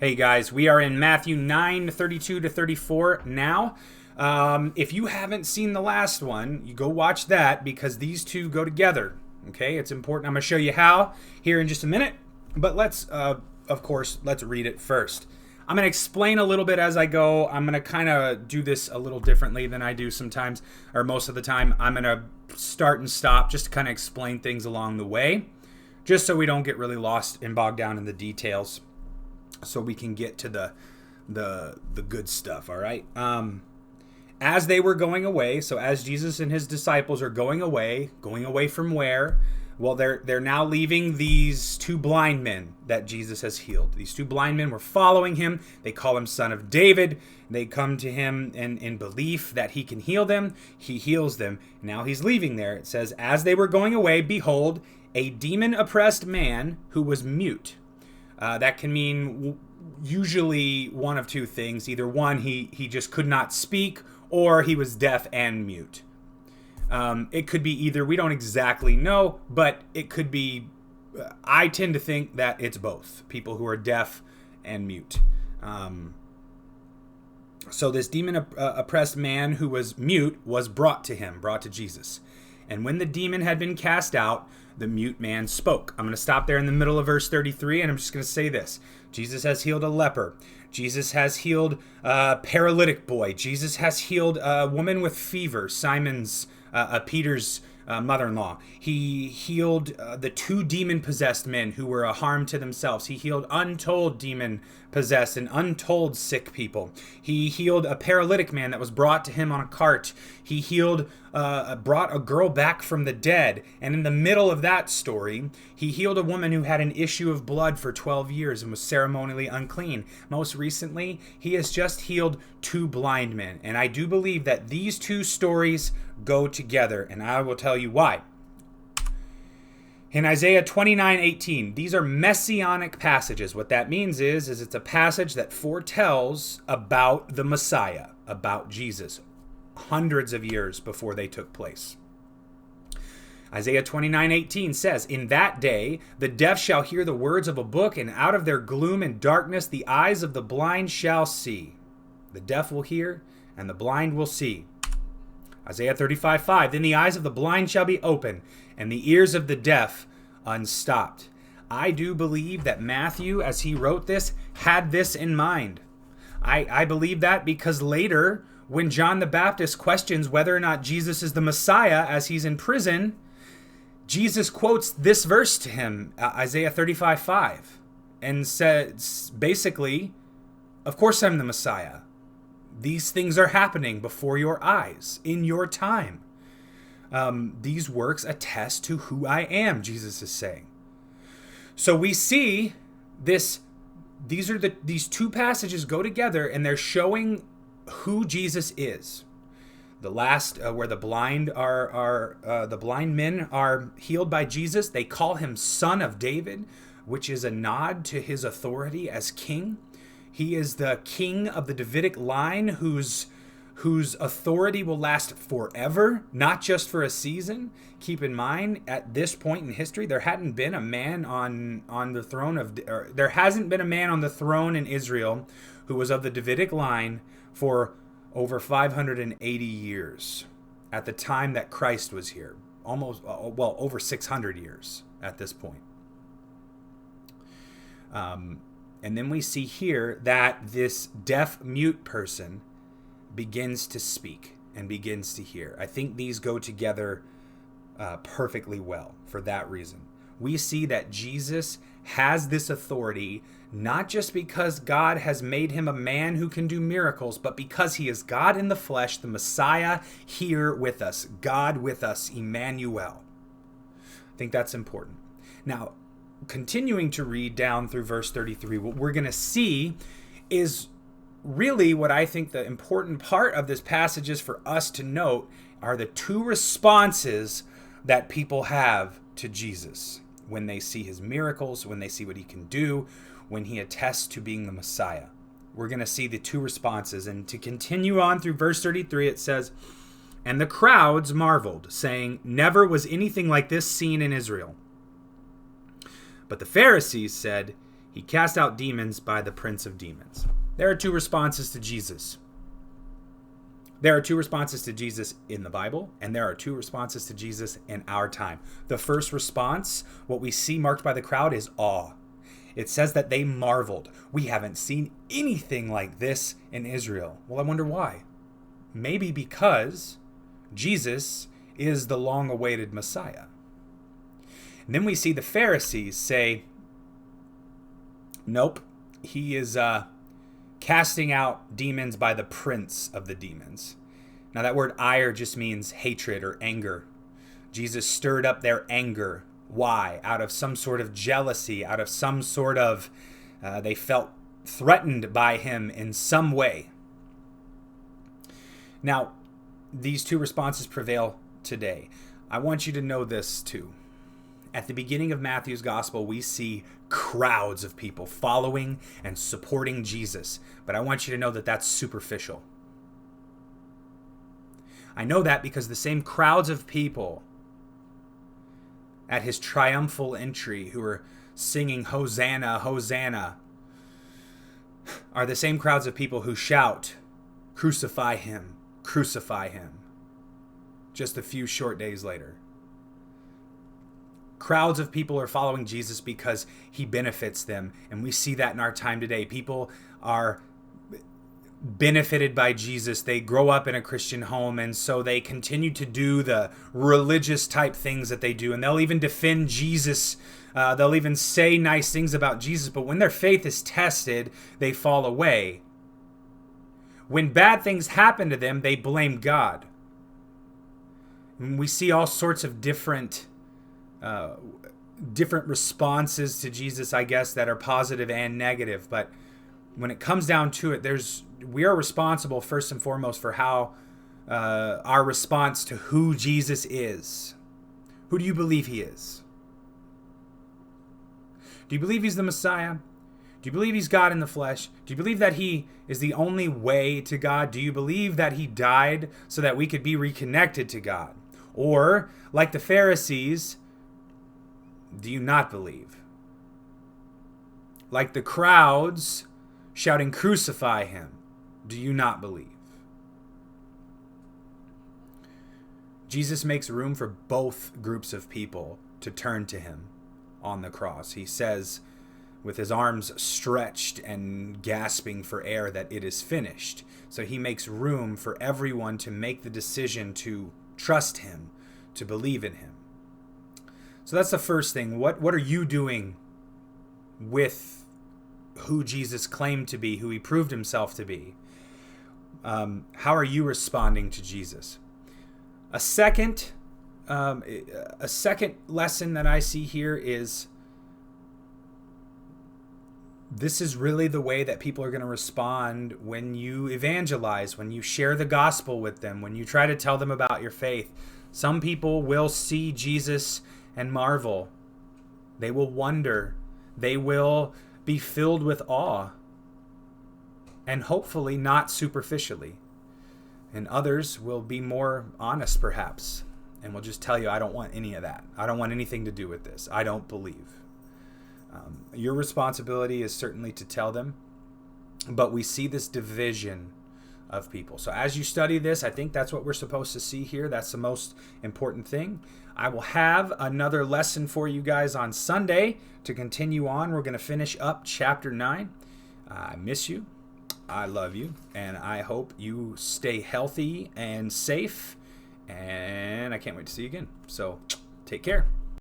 Hey guys, we are in Matthew 9:32 to 34 now. If you haven't seen the last one, you go watch that because these two go together. Okay, it's important. I'm going to show you how here in just a minute, but let's read it first. I'm going to explain a little bit as I go. I'm going to kind of do this a little differently than I do sometimes, or most of the time. I'm going to start and stop just to kind of explain things along the way, just so we don't get really lost and bogged down in the details, so we can get to the good stuff. All right. As they were going away, so as Jesus and his disciples are going away from where? Well, they're now leaving these two blind men that Jesus has healed. These two blind men were following him. They call him Son of David. They come to him in belief that he can heal them. He heals them. Now he's leaving there. It says, as they were going away, behold, a demon-oppressed man who was mute. That can mean usually one of two things. Either one, he just could not speak, or he was deaf and mute. It could be either. We don't exactly know, but it could be. I tend to think that it's both. People who are deaf and mute. So this demon-oppressed man who was mute was brought to Jesus. And when the demon had been cast out, the mute man spoke. I'm going to stop there in the middle of verse 33, and I'm just going to say this. Jesus has healed a leper. Jesus has healed a paralytic boy. Jesus has healed a woman with fever, Peter's mother-in-law. He healed the two demon-possessed men who were a harm to themselves. He healed untold demon-possessed and untold sick people. He healed a paralytic man that was brought to him on a cart. He brought a girl back from the dead. And in the middle of that story, he healed a woman who had an issue of blood for 12 years and was ceremonially unclean. Most recently, he has just healed two blind men. And I do believe that these two stories go together, and I will tell you why. In Isaiah 29:18, these are messianic passages. What that means is it's a passage that foretells about the Messiah, about Jesus, hundreds of years before they took place. Isaiah 29:18 says, in that day the deaf shall hear the words of a book, and out of their gloom and darkness the eyes of the blind shall see. The deaf will hear, and the blind will see. Isaiah 35:5, then the eyes of the blind shall be open, and the ears of the deaf unstopped. I do believe that Matthew, as he wrote this, had this in mind. I believe that because later, when John the Baptist questions whether or not Jesus is the Messiah as he's in prison, Jesus quotes this verse to him, Isaiah 35:5, and says, basically, of course I'm the Messiah. These things are happening before your eyes, in your time. These works attest to who I am, Jesus is saying. So we see this. These two passages go together, and they're showing who Jesus is. The last, where the blind the blind men are healed by Jesus, they call him Son of David, which is a nod to his authority as king. He is the king of the Davidic line whose authority will last forever, not just for a season. Keep in mind, at this point in history, there hadn't been a man on the throne there hasn't been a man on the throne in Israel who was of the Davidic line for over 580 years at the time that Christ was here. Over 600 years at this point. And then we see here that this deaf-mute person begins to speak and begins to hear. I think these go together perfectly well for that reason. We see that Jesus has this authority not just because God has made him a man who can do miracles, but because he is God in the flesh, the Messiah here with us, God with us, Emmanuel. I think that's important. Now, continuing to read down through verse 33, what we're going to see is really what I think the important part of this passage is for us to note are the two responses that people have to Jesus when they see his miracles, when they see what he can do, when he attests to being the Messiah. We're going to see the two responses. And to continue on through verse 33, it says, and the crowds marveled, saying, never was anything like this seen in Israel. But the Pharisees said, He cast out demons by the prince of demons. There are two responses to Jesus. There are two responses to Jesus in the Bible, and there are two responses to Jesus in our time. The first response, what we see marked by the crowd, is awe. It says that they marveled. We haven't seen anything like this in Israel. Well, I wonder why. Maybe because Jesus is the long-awaited Messiah. And then we see the Pharisees say, nope, he is casting out demons by the prince of the demons. Now that word ire just means hatred or anger. Jesus stirred up their anger. Why? Out of some sort of jealousy, out of some sort of, they felt threatened by him in some way. Now, these two responses prevail today. I want you to know this too. At the beginning of Matthew's gospel, we see crowds of people following and supporting Jesus. But I want you to know that that's superficial. I know that because the same crowds of people at his triumphal entry who are singing Hosanna, Hosanna, are the same crowds of people who shout, crucify him, just a few short days later. Crowds of people are following Jesus because he benefits them, and we see that in our time today. People are benefited by Jesus. They grow up in a Christian home, and so they continue to do the religious type things that they do, and they'll even defend Jesus. They'll even say nice things about Jesus, but when their faith is tested, they fall away. When bad things happen to them, they blame God. And we see all sorts of different responses to Jesus, I guess, that are positive and negative. But when it comes down to it, we are responsible first and foremost for how our response to who Jesus is. Who do you believe he is? Do you believe he's the Messiah? Do you believe he's God in the flesh? Do you believe that he is the only way to God? Do you believe that he died so that we could be reconnected to God? Or, like the Pharisees, do you not believe? Like the crowds shouting, crucify him, do you not believe? Jesus makes room for both groups of people to turn to him on the cross. He says, with his arms stretched and gasping for air, that it is finished. So he makes room for everyone to make the decision to trust him, to believe in him. So that's the first thing. What are you doing with who Jesus claimed to be, who he proved himself to be? How are you responding to Jesus? A second lesson that I see here is this is really the way that people are going to respond when you evangelize, when you share the gospel with them, when you try to tell them about your faith. Some people will see Jesus and marvel. They will wonder. They will be filled with awe. And hopefully not superficially. And others will be more honest, perhaps, and will just tell you, I don't want any of that. I don't want anything to do with this. I don't believe. Your responsibility is certainly to tell them, but we see this division of people. So as you study this, I think that's what we're supposed to see here. That's the most important thing. I will have another lesson for you guys on Sunday to continue on. We're going to finish up chapter 9. I miss you. I love you. And I hope you stay healthy and safe. And I can't wait to see you again. So take care.